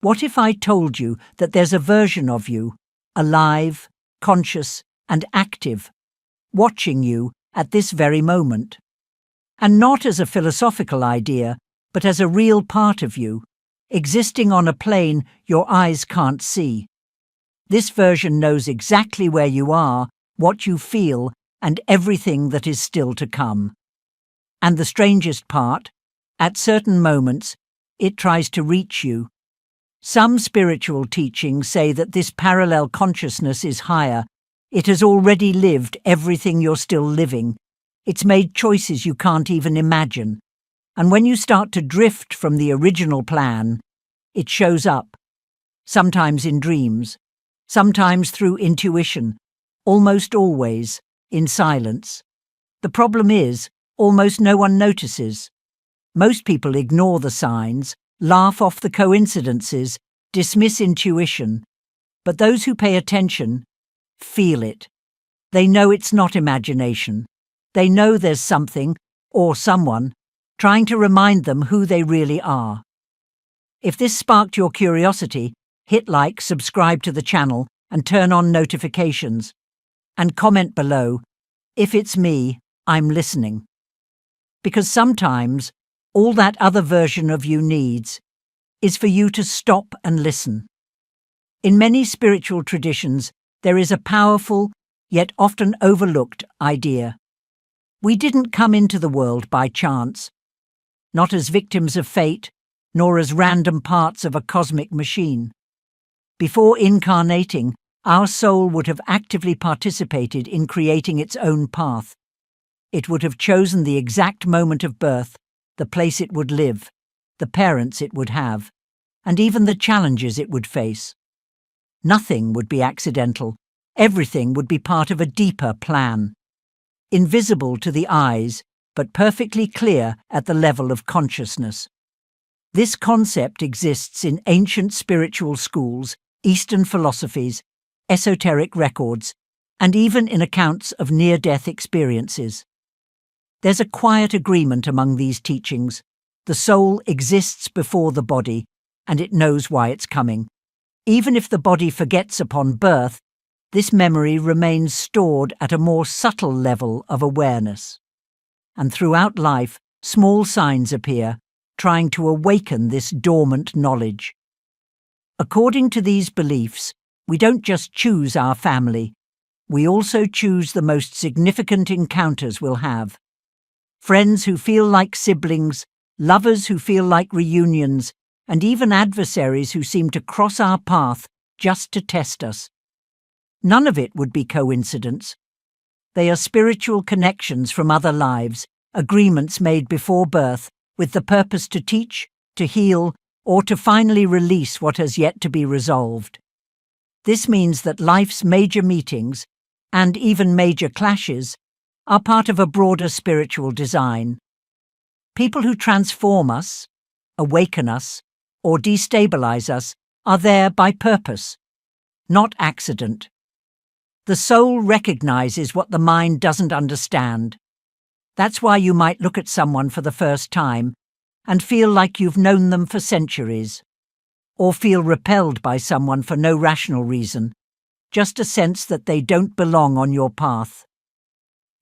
What if I told you that there's a version of you, alive, conscious, and active, watching you at this very moment? And not as a philosophical idea, but as a real part of you, existing on a plane your eyes can't see. This version knows exactly where you are, what you feel, and everything that is still to come. And the strangest part, at certain moments, it tries to reach you. Some spiritual teachings say that this parallel consciousness is higher. It has already lived everything you're still living. It's made choices you can't even imagine. And when you start to drift from the original plan, it shows up, sometimes in dreams, sometimes through intuition, almost always in silence. The problem is, almost no one notices. Most people ignore the signs, laugh off the coincidences, dismiss intuition, but those who pay attention feel it. They know it's not imagination. They know there's something, or someone, trying to remind them who they really are. If this sparked your curiosity, hit like, subscribe to the channel, and turn on notifications. And comment below, if it's me, I'm listening. Because sometimes, all that other version of you needs is for you to stop and listen. In many spiritual traditions, there is a powerful, yet often overlooked idea. We didn't come into the world by chance, not as victims of fate, nor as random parts of a cosmic machine. Before incarnating, our soul would have actively participated in creating its own path. It would have chosen the exact moment of birth, the place it would live, the parents it would have, and even the challenges it would face. Nothing would be accidental. Everything would be part of a deeper plan. Invisible to the eyes, but perfectly clear at the level of consciousness. This concept exists in ancient spiritual schools, Eastern philosophies, esoteric records, and even in accounts of near-death experiences. There's a quiet agreement among these teachings. The soul exists before the body, and it knows why it's coming. Even if the body forgets upon birth, this memory remains stored at a more subtle level of awareness. And throughout life, small signs appear, trying to awaken this dormant knowledge. According to these beliefs, we don't just choose our family, we also choose the most significant encounters we'll have. Friends who feel like siblings, lovers who feel like reunions, and even adversaries who seem to cross our path just to test us. None of it would be coincidence. They are spiritual connections from other lives, agreements made before birth, with the purpose to teach, to heal, or to finally release what has yet to be resolved. This means that life's major meetings, and even major clashes, are part of a broader spiritual design. People who transform us, awaken us, or destabilize us are there by purpose, not accident. The soul recognizes what the mind doesn't understand. That's why you might look at someone for the first time and feel like you've known them for centuries, or feel repelled by someone for no rational reason, just a sense that they don't belong on your path.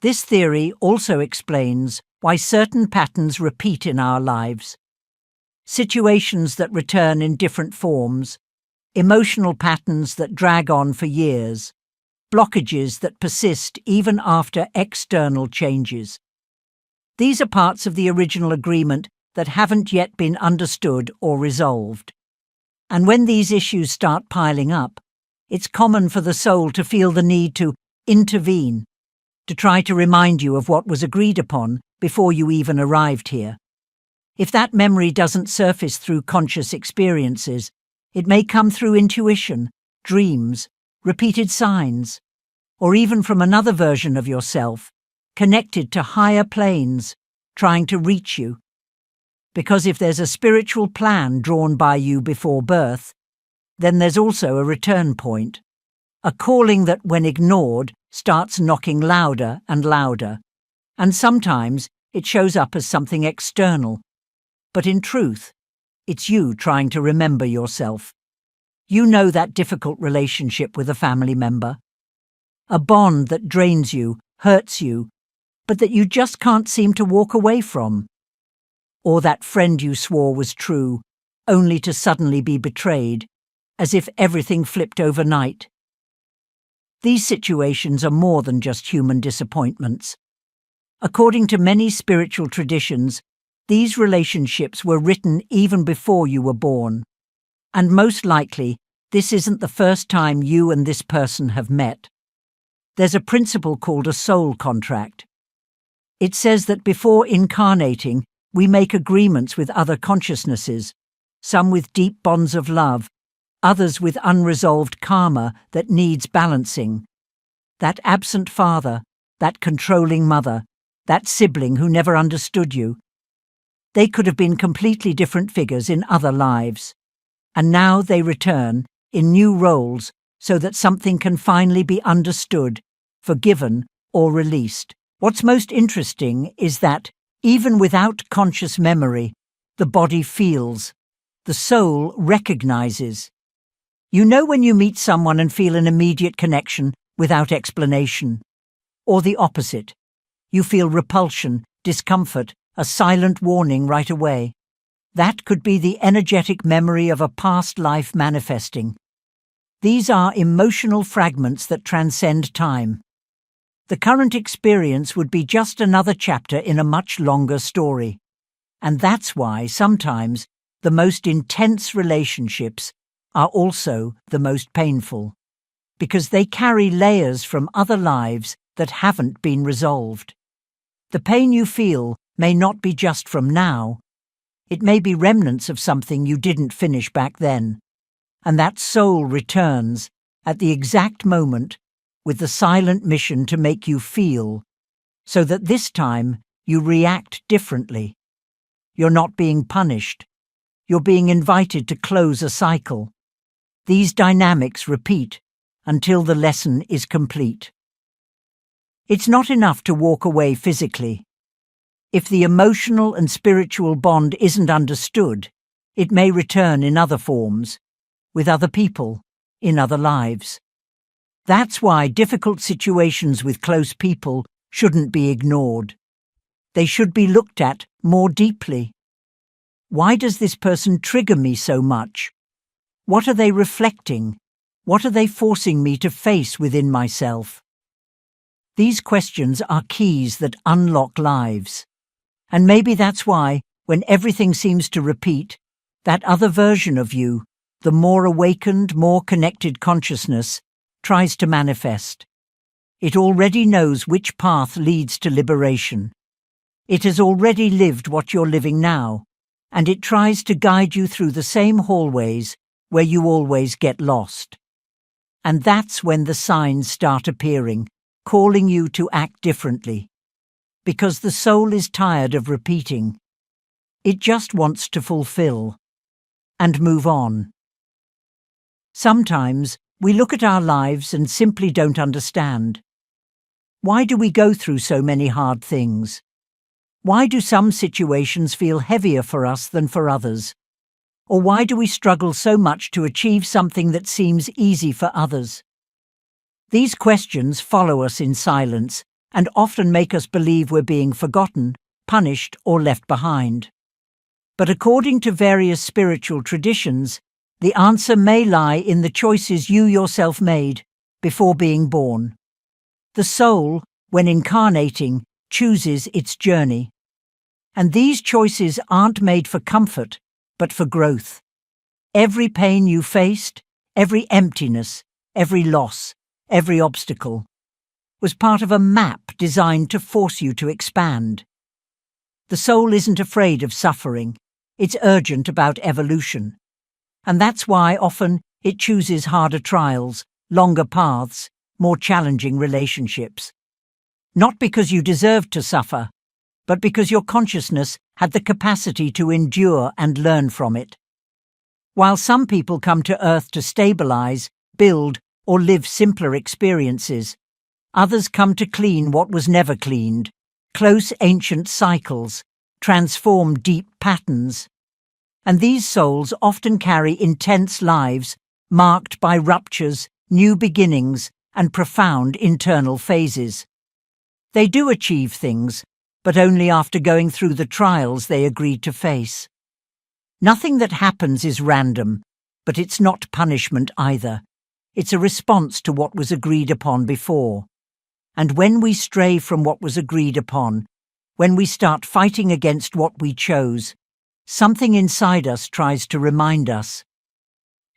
This theory also explains why certain patterns repeat in our lives. Situations that return in different forms, emotional patterns that drag on for years, blockages that persist even after external changes. These are parts of the original agreement that haven't yet been understood or resolved. And when these issues start piling up, it's common for the soul to feel the need to intervene, to try to remind you of what was agreed upon before you even arrived here. If that memory doesn't surface through conscious experiences, it may come through intuition, dreams, repeated signs, or even from another version of yourself, connected to higher planes, trying to reach you. Because if there's a spiritual plan drawn by you before birth, then there's also a return point, a calling that, when ignored, starts knocking louder and louder, and sometimes it shows up as something external. But in truth, It's you trying to remember yourself. You know that difficult relationship with a family member. A bond that drains you, hurts you, but that you just can't seem to walk away from. Or that friend you swore was true, only to suddenly be betrayed, as if everything flipped overnight. These situations are more than just human disappointments. According to many spiritual traditions, these relationships were written even before you were born. And most likely, this isn't the first time you and this person have met. There's a principle called a soul contract. It says that before incarnating, we make agreements with other consciousnesses, some with deep bonds of love, others with unresolved karma that needs balancing. That absent father, that controlling mother, that sibling who never understood you. They could have been completely different figures in other lives. And now they return in new roles so that something can finally be understood, forgiven, or released. What's most interesting is that, even without conscious memory, the body feels, the soul recognizes. You know when you meet someone and feel an immediate connection without explanation. Or the opposite. You feel repulsion, discomfort, a silent warning right away. That could be the energetic memory of a past life manifesting. These are emotional fragments that transcend time. The current experience would be just another chapter in a much longer story. And that's why, sometimes, the most intense relationships are also the most painful, because they carry layers from other lives that haven't been resolved. The pain you feel may not be just from now. It may be remnants of something you didn't finish back then. And that soul returns at the exact moment with the silent mission to make you feel, so that this time you react differently. You're not being punished. You're being invited to close a cycle. These dynamics repeat until the lesson is complete. It's not enough to walk away physically. If the emotional and spiritual bond isn't understood, it may return in other forms, with other people, in other lives. That's why difficult situations with close people shouldn't be ignored. They should be looked at more deeply. Why does this person trigger me so much? What are they reflecting? What are they forcing me to face within myself? These questions are keys that unlock lives. And maybe that's why, when everything seems to repeat, that other version of you, the more awakened, more connected consciousness, tries to manifest. It already knows which path leads to liberation. It has already lived what you're living now, and it tries to guide you through the same hallways where you always get lost. And that's when the signs start appearing, calling you to act differently. Because the soul is tired of repeating. It just wants to fulfill and move on. Sometimes we look at our lives and simply don't understand. Why do we go through so many hard things? Why do some situations feel heavier for us than for others? Or why do we struggle so much to achieve something that seems easy for others? These questions follow us in silence and often make us believe we're being forgotten, punished, or left behind. But according to various spiritual traditions, the answer may lie in the choices you yourself made before being born. The soul, when incarnating, chooses its journey. And these choices aren't made for comfort, but for growth. Every pain you faced, every emptiness, every loss, every obstacle, was part of a map designed to force you to expand. The soul isn't afraid of suffering. It's urgent about evolution. And that's why often it chooses harder trials, longer paths, more challenging relationships. Not because you deserved to suffer, but because your consciousness had the capacity to endure and learn from it. While some people come to Earth to stabilize, build, or live simpler experiences, others come to clean what was never cleaned, close ancient cycles, transform deep patterns. And these souls often carry intense lives marked by ruptures, new beginnings, and profound internal phases. They do achieve things, but only after going through the trials they agreed to face. Nothing that happens is random, but it's not punishment either. It's a response to what was agreed upon before. And when we stray from what was agreed upon, when we start fighting against what we chose, something inside us tries to remind us.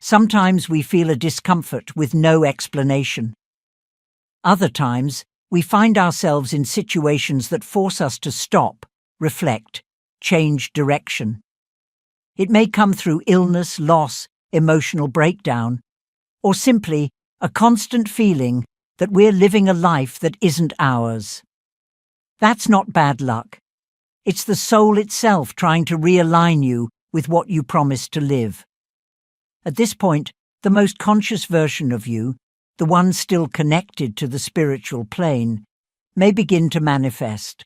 Sometimes we feel a discomfort with no explanation. Other times, we find ourselves in situations that force us to stop, reflect, change direction. It may come through illness, loss, emotional breakdown, or simply a constant feeling that we're living a life that isn't ours. That's not bad luck. It's the soul itself trying to realign you with what you promised to live. At this point, the most conscious version of you, the one still connected to the spiritual plane, may begin to manifest.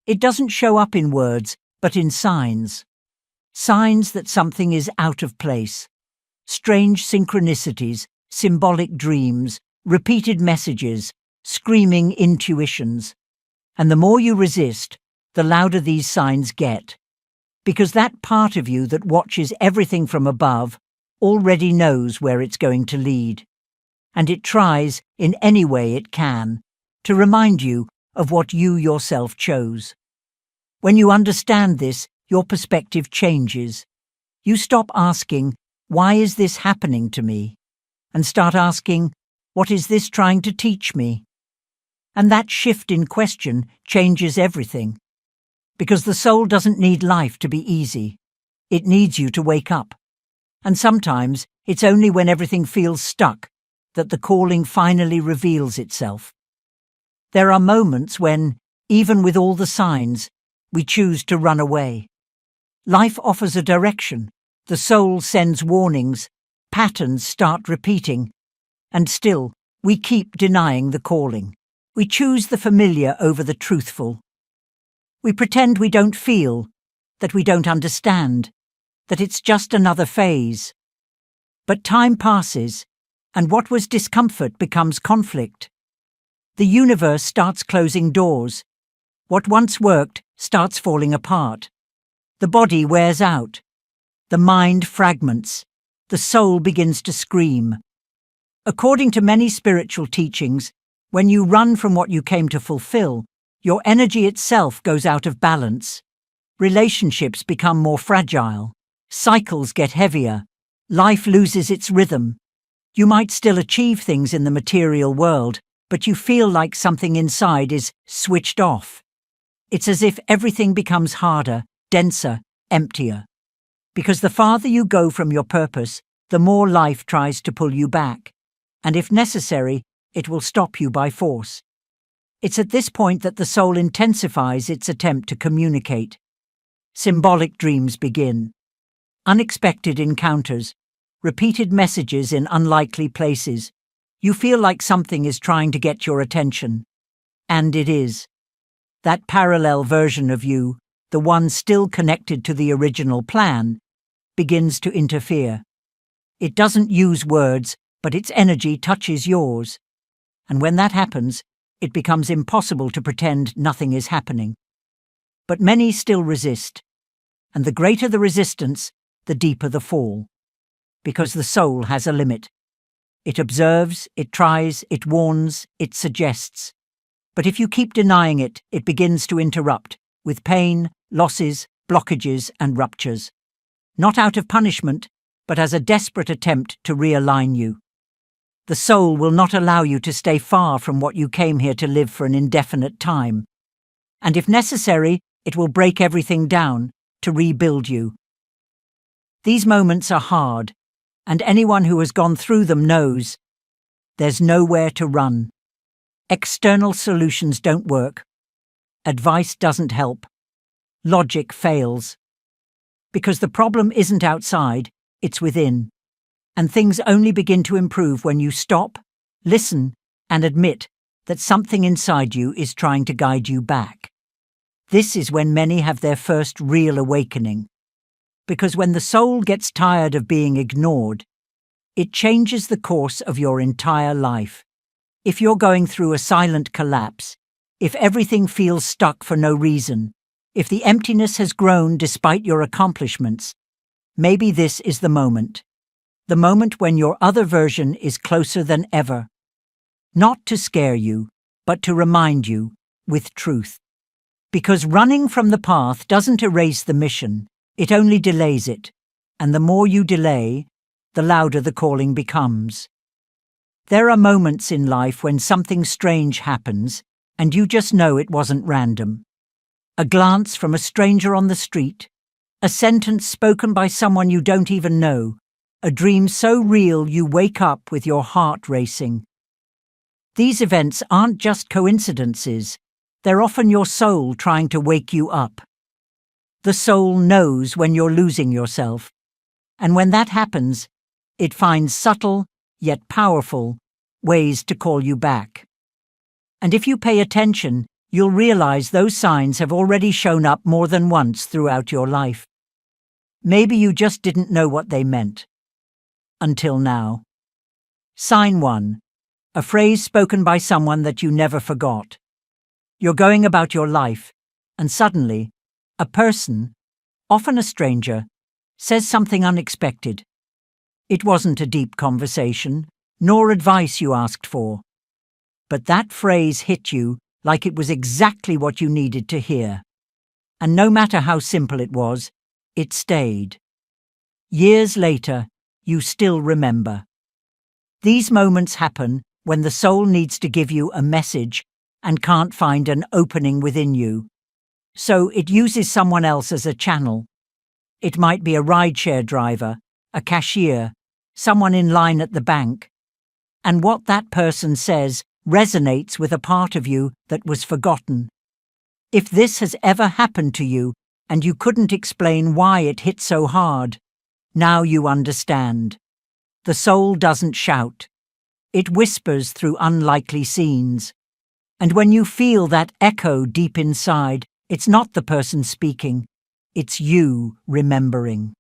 It doesn't show up in words, but in signs. Signs that something is out of place. Strange synchronicities, symbolic dreams, repeated messages, screaming intuitions. And the more you resist, the louder these signs get. Because that part of you that watches everything from above already knows where it's going to lead. And it tries, in any way it can, to remind you of what you yourself chose. When you understand this, your perspective changes. You stop asking, "Why is this happening to me?" and start asking, "What is this trying to teach me?" And that shift in question changes everything. Because the soul doesn't need life to be easy. It needs you to wake up. And sometimes it's only when everything feels stuck that the calling finally reveals itself. There are moments when, even with all the signs, we choose to run away. Life offers a direction, the soul sends warnings, patterns start repeating, and still we keep denying the calling. We choose the familiar over the truthful. We pretend we don't feel, that we don't understand, that it's just another phase. But time passes, and what was discomfort becomes conflict. The universe starts closing doors. What once worked starts falling apart. The body wears out. The mind fragments. The soul begins to scream. According to many spiritual teachings, when you run from what you came to fulfill, your energy itself goes out of balance. Relationships become more fragile. Cycles get heavier. Life loses its rhythm. You might still achieve things in the material world, but you feel like something inside is switched off. It's as if everything becomes harder, denser, emptier. Because the farther you go from your purpose, the more life tries to pull you back. And if necessary, it will stop you by force. It's at this point that the soul intensifies its attempt to communicate. Symbolic dreams begin. Unexpected encounters, repeated messages in unlikely places. You feel like something is trying to get your attention. And it is. That parallel version of you, the one still connected to the original plan, begins to interfere. It doesn't use words, but its energy touches yours. And when that happens, it becomes impossible to pretend nothing is happening. But many still resist. And the greater the resistance, the deeper the fall. Because the soul has a limit. It observes, it tries, it warns, it suggests. But if you keep denying it, it begins to interrupt, with pain, losses, blockages, and ruptures. Not out of punishment, but as a desperate attempt to realign you. The soul will not allow you to stay far from what you came here to live for an indefinite time. And if necessary, it will break everything down to rebuild you. These moments are hard, and anyone who has gone through them knows there's nowhere to run. External solutions don't work. Advice doesn't help. Logic fails. Because the problem isn't outside, it's within. And things only begin to improve when you stop, listen, and admit that something inside you is trying to guide you back. This is when many have their first real awakening. because when the soul gets tired of being ignored, it changes the course of your entire life. If you're going through a silent collapse, if everything feels stuck for no reason, if the emptiness has grown despite your accomplishments, maybe this is the moment when your other version is closer than ever. Not to scare you, but to remind you with truth. Because running from the path doesn't erase the mission, it only delays it, and the more you delay, the louder the calling becomes. There are moments in life when something strange happens, and you just know it wasn't random. A glance from a stranger on the street, a sentence spoken by someone you don't even know, a dream so real you wake up with your heart racing. These events aren't just coincidences, they're often your soul trying to wake you up. The soul knows when you're losing yourself, and when that happens, it finds subtle, yet powerful, ways to call you back. And if you pay attention, you'll realize those signs have already shown up more than once throughout your life. Maybe you just didn't know what they meant. Until now. Sign 1. A phrase spoken by someone that you never forgot. You're going about your life, and suddenly, a person, often a stranger, says something unexpected. It wasn't a deep conversation, nor advice you asked for. But that phrase hit you like it was exactly what you needed to hear. And no matter how simple it was, it stayed. Years later, you still remember. These moments happen when the soul needs to give you a message and can't find an opening within you. So it uses someone else as a channel. It might be a rideshare driver, a cashier, someone in line at the bank. And what that person says resonates with a part of you that was forgotten. If this has ever happened to you and you couldn't explain why it hit so hard, now you understand. The soul doesn't shout. It whispers through unlikely scenes. And when you feel that echo deep inside, it's not the person speaking, it's you remembering.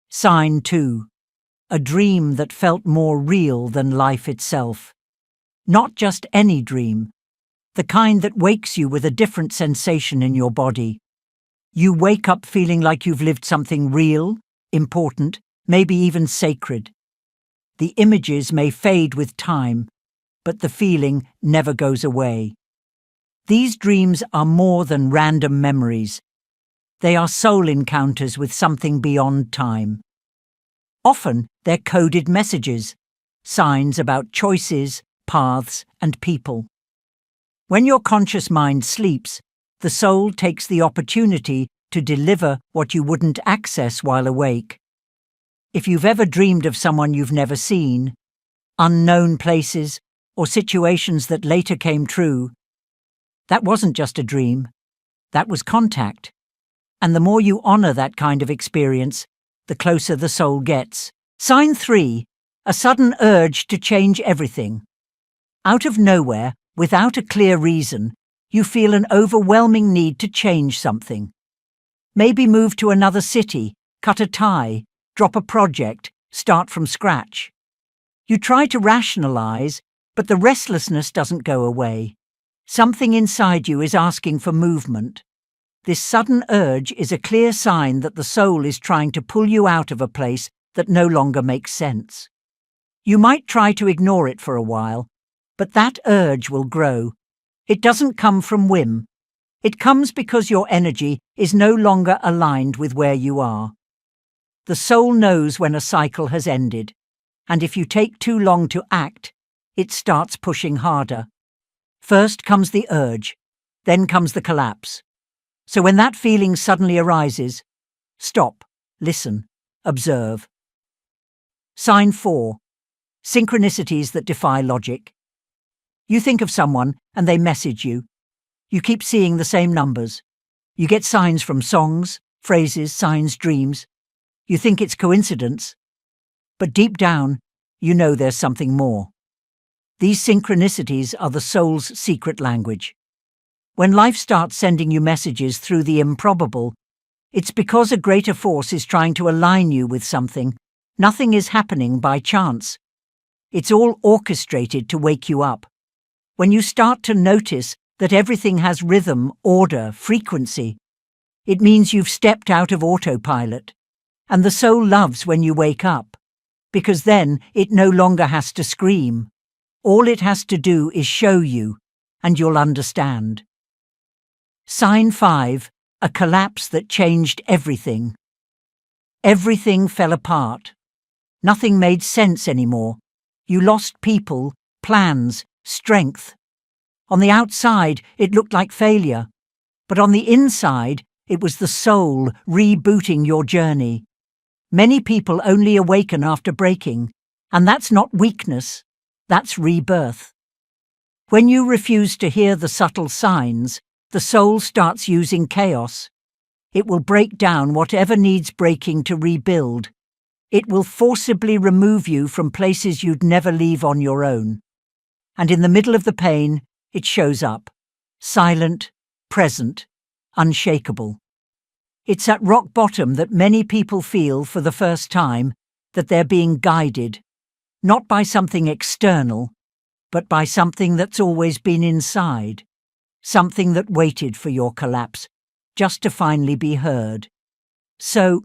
Sign 2. A dream that felt more real than life itself. Not just any dream, the kind that wakes you with a different sensation in your body. You wake up feeling like you've lived something real, important, maybe even sacred. The images may fade with time, but the feeling never goes away. These dreams are more than random memories. They are soul encounters with something beyond time. Often they're coded messages, signs about choices, paths, and people. When your conscious mind sleeps, the soul takes the opportunity to deliver what you wouldn't access while awake. If you've ever dreamed of someone you've never seen, unknown places, or situations that later came true, that wasn't just a dream, that was contact. And the more you honor that kind of experience, the closer the soul gets. Sign 3. A sudden urge to change everything. Out of nowhere, without a clear reason, you feel an overwhelming need to change something. Maybe move to another city, cut a tie, drop a project, start from scratch. You try to rationalize, but the restlessness doesn't go away. Something inside you is asking for movement. This sudden urge is a clear sign that the soul is trying to pull you out of a place that no longer makes sense. You might try to ignore it for a while, but that urge will grow. It doesn't come from whim. It comes because your energy is no longer aligned with where you are. The soul knows when a cycle has ended, and if you take too long to act, it starts pushing harder. First comes the urge, then comes the collapse. So when that feeling suddenly arises, stop, listen, observe. Sign 4. Synchronicities that defy logic. You think of someone and they message you. You keep seeing the same numbers. You get signs from songs, phrases, signs, dreams. You think it's coincidence. But deep down, you know there's something more. These synchronicities are the soul's secret language. When life starts sending you messages through the improbable, It's because a greater force is trying to align you with something. Nothing is happening by chance. It's all orchestrated to wake you up. When you start to notice that everything has rhythm, order, frequency, it means you've stepped out of autopilot. And the soul loves when you wake up, because then it no longer has to scream. All it has to do is show you, and you'll understand. Sign 5, a collapse that changed everything. Everything fell apart. Nothing made sense anymore. You lost people, plans, strength. On the outside, it looked like failure, but on the inside, it was the soul rebooting your journey. Many people only awaken after breaking, and that's not weakness, that's rebirth. When you refuse to hear the subtle signs, the soul starts using chaos. It will break down whatever needs breaking to rebuild. It will forcibly remove you from places you'd never leave on your own. And in the middle of the pain, it shows up, silent, present, unshakable. It's at rock bottom that many people feel for the first time that they're being guided, not by something external, but by something that's always been inside, something that waited for your collapse, just to finally be heard. So,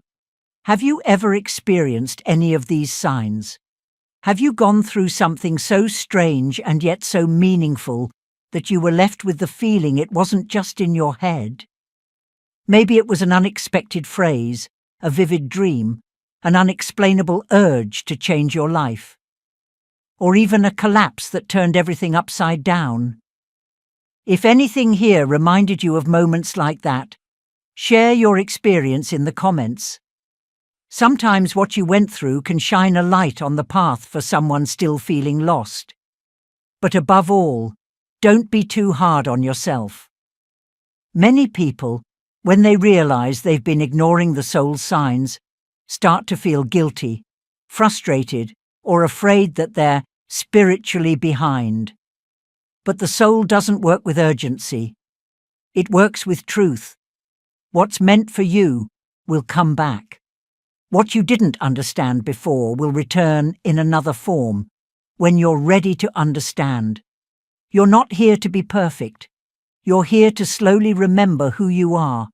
have you ever experienced any of these signs? Have you gone through something so strange and yet so meaningful that you were left with the feeling it wasn't just in your head? Maybe it was an unexpected phrase, a vivid dream, an unexplainable urge to change your life. Or even a collapse that turned everything upside down. If anything here reminded you of moments like that, share your experience in the comments. Sometimes what you went through can shine a light on the path for someone still feeling lost. But above all, don't be too hard on yourself. Many people, when they realize they've been ignoring the soul's signs, start to feel guilty, frustrated, or afraid that they're spiritually behind. But the soul doesn't work with urgency. It works with truth. What's meant for you will come back. What you didn't understand before will return in another form, when you're ready to understand. You're not here to be perfect. You're here to slowly remember who you are.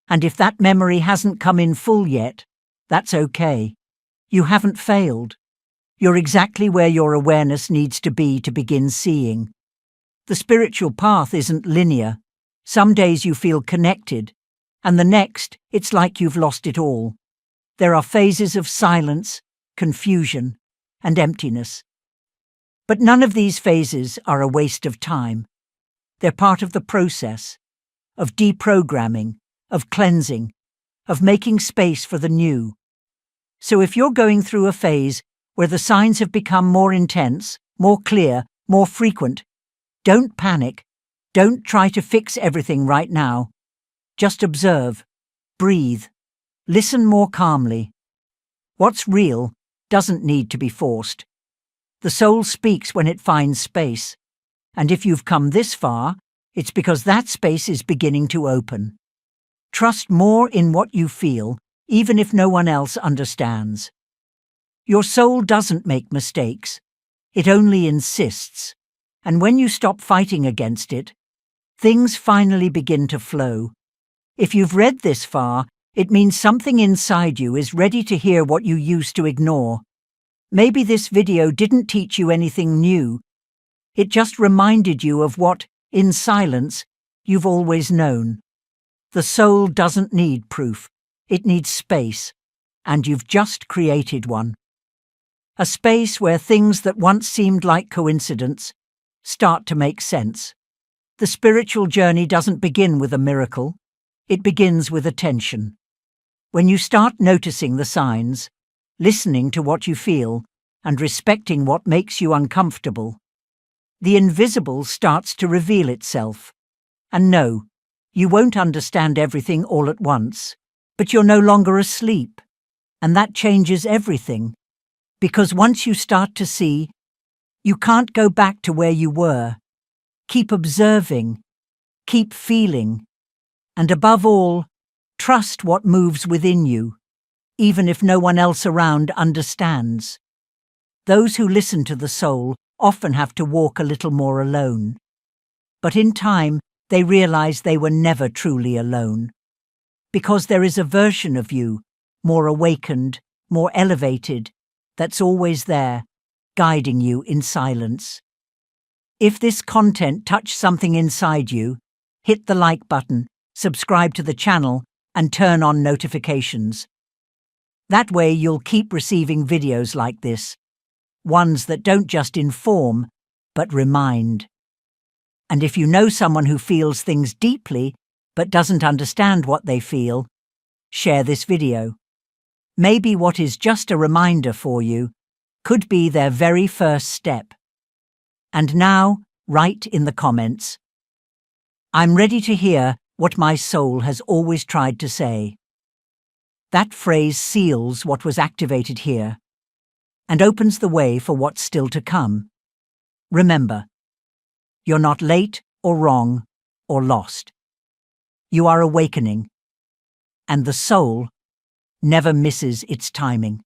And if that memory hasn't come in full yet, that's okay. You haven't failed. You're exactly where your awareness needs to be to begin seeing. The spiritual path isn't linear. Some days you feel connected, and the next, it's like you've lost it all. There are phases of silence, confusion, and emptiness. But none of these phases are a waste of time. They're part of the process, of deprogramming, of cleansing, of making space for the new. So if you're going through a phase where the signs have become more intense, more clear, more frequent, don't panic. Don't try to fix everything right now. Just observe, breathe, listen more calmly. What's real doesn't need to be forced. The soul speaks when it finds space, and if you've come this far, it's because that space is beginning to open. Trust more in what you feel, even if no one else understands. Your soul doesn't make mistakes. It only insists. And when you stop fighting against it, things finally begin to flow. If you've read this far, it means something inside you is ready to hear what you used to ignore. Maybe this video didn't teach you anything new. It just reminded you of what, in silence, you've always known. The soul doesn't need proof. It needs space, and you've just created one. A space where things that once seemed like coincidence start to make sense. The spiritual journey doesn't begin with a miracle. It begins with attention. When you start noticing the signs, listening to what you feel, and respecting what makes you uncomfortable, the invisible starts to reveal itself. And no, you won't understand everything all at once, but you're no longer asleep. And that changes everything. Because once you start to see, you can't go back to where you were. Keep observing, keep feeling, and above all, Trust what moves within you, even if no one else around understands. Those who listen to the soul often have to walk a little more alone. But in time, they realize they were never truly alone. Because there is a version of you, more awakened, more elevated, that's always there, guiding you in silence. If this content touched something inside you, hit the like button, subscribe to the channel, and turn on notifications. That way you'll keep receiving videos like this, ones that don't just inform, but remind. And if you know someone who feels things deeply, but doesn't understand what they feel, share this video. Maybe what is just a reminder for you could be their very first step. And now, write in the comments, "I'm ready to hear what my soul has always tried to say." That phrase seals what was activated here and opens the way for what's still to come. Remember, you're not late or wrong or lost. You are awakening, and the soul never misses its timing.